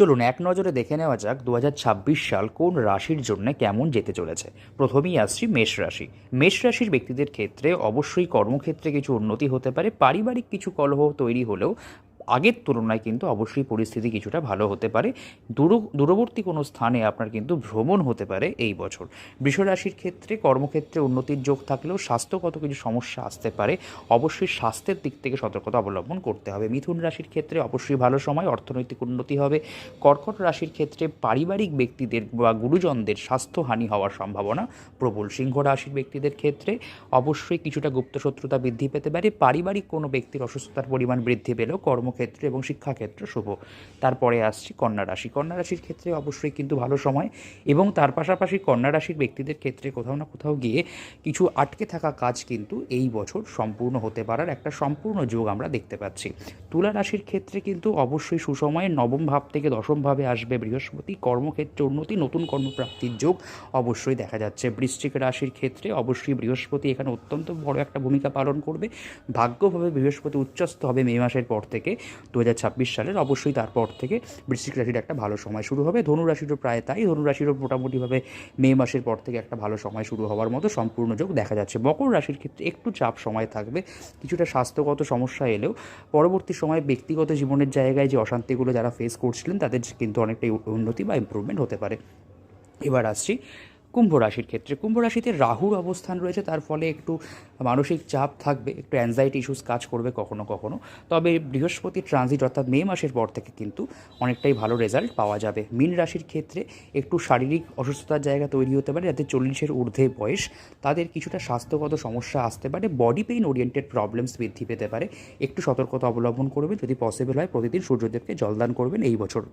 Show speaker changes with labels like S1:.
S1: চলুন এক নজরে দেখে নেওয়া যাক 2026 সাল কোন রাশির জন্য কেমন যেতে চলেছে। প্রথমেই আসছি মেষ রাশি। মেষ রাশির ব্যক্তিদের ক্ষেত্রে অবশ্যই কর্মক্ষেত্রে কিছু উন্নতি হতে পারে, পারিবারিক কিছু কলহ তৈরি হলেও আগের তুলনায় কিন্তু অবশ্যই পরিস্থিতি কিছুটা ভালো হতে পারে। দূরবর্তী কোনো স্থানে আপনার কিন্তু ভ্রমণ হতে পারে এই বছর। বৃষ রাশির ক্ষেত্রে কর্মক্ষেত্রে উন্নতির যোগ থাকলেও স্বাস্থ্যগত কিছু সমস্যা আসতে পারে, অবশ্যই স্বাস্থ্যের দিক থেকে সতর্কতা অবলম্বন করতে হবে। মিথুন রাশির ক্ষেত্রে অবশ্যই ভালো সময়, অর্থনৈতিক উন্নতি হবে। কর্কট রাশির ক্ষেত্রে পারিবারিক ব্যক্তিদের বা গুরুজনদের স্বাস্থ্যহানি হওয়ার সম্ভাবনা প্রবল। সিংহ রাশির ব্যক্তিদের ক্ষেত্রে অবশ্যই কিছুটা গুপ্তশত্রুতা বৃদ্ধি পেতে পারে, পারিবারিক কোনো ব্যক্তির অসুস্থতার পরিমাণ বৃদ্ধি পেলেও কর্মক্ষেত্রে এবং শিক্ষাক্ষেত্রে শুভ। তারপরে আসছি কন্যা রাশি। কন্যা রাশির ক্ষেত্রে অবশ্যই কিন্তু ভালো সময়, এবং তার পাশাপাশি কন্যা রাশির ব্যক্তিদের ক্ষেত্রে কোথাও না কোথাও গিয়ে কিছু আটকে থাকা কাজ কিন্তু এই বছর সম্পূর্ণ হতে পারার একটা সম্পূর্ণ যোগ আমরা দেখতে পাচ্ছি। তুলা রাশির ক্ষেত্রে কিন্তু অবশ্যই সুসময়ে নবম ভাব থেকে দশম ভাবে আসবে বৃহস্পতি, কর্মক্ষেত্রে উন্নতি, নতুন কর্মপ্রাপ্তির যোগ অবশ্যই দেখা যাচ্ছে। বৃশ্চিক রাশির ক্ষেত্রে অবশ্যই বৃহস্পতি এখানে অত্যন্ত বড় একটা ভূমিকা পালন করবে। ভাগ্যভাবে বৃহস্পতি উচ্চস্থ হবে মে মাসের পর থেকে 2026 সালের, অবশ্যই তারপর থেকে বৃশ্চিক রাশির একটা ভালো সময় শুরু হবে। ধনু রাশিরও প্রায় তাই, ধনু রাশিরও মোটামুটিভাবে মে মাসের পর থেকে একটা ভালো সময় শুরু হওয়ার মতো সম্পূর্ণ যোগ দেখা যাচ্ছে। মকর রাশির ক্ষেত্রে একটু চাপ সময় থাকবে, কিছুটা স্বাস্থ্যগত সমস্যা এলেও পরবর্তী সময়ে ব্যক্তিগত জীবনের জায়গায় যে অশান্তিগুলো যারা ফেস করছিলেন তাদের কিন্তু অনেকটাই উন্নতি বা ইমপ্রুভমেন্ট হতে পারে। এবার আসছি কুম্ভ রাশির ক্ষেত্রে। কুম্ভ রাশিতে রাহুর অবস্থান রয়েছে, তার ফলে একটু মানসিক চাপ থাকবে, একটু অ্যাংজাইটি ইস্যুস কাজ করবে কখনো কখনো। তবে বৃহস্পতির ট্রানজিট অর্থাৎ মে মাসের পর থেকে কিন্তু অনেকটাই ভালো রেজাল্ট পাওয়া যাবে। মীন রাশির ক্ষেত্রে একটু শারীরিক অসুস্থতার জায়গা তৈরি হতে পারে, যাতে 40-এর ঊর্ধ্বে বয়স তাদের কিছুটা স্বাস্থ্যগত সমস্যা আসতে পারে, বডি পেইন ওরিয়েন্টেড প্রবলেমস বৃদ্ধি পেতে পারে। একটু সতর্কতা অবলম্বন করবেন, যদি পসিবল হয় প্রতিদিন সূর্যদেবকে জলদান করবেন এই বছর।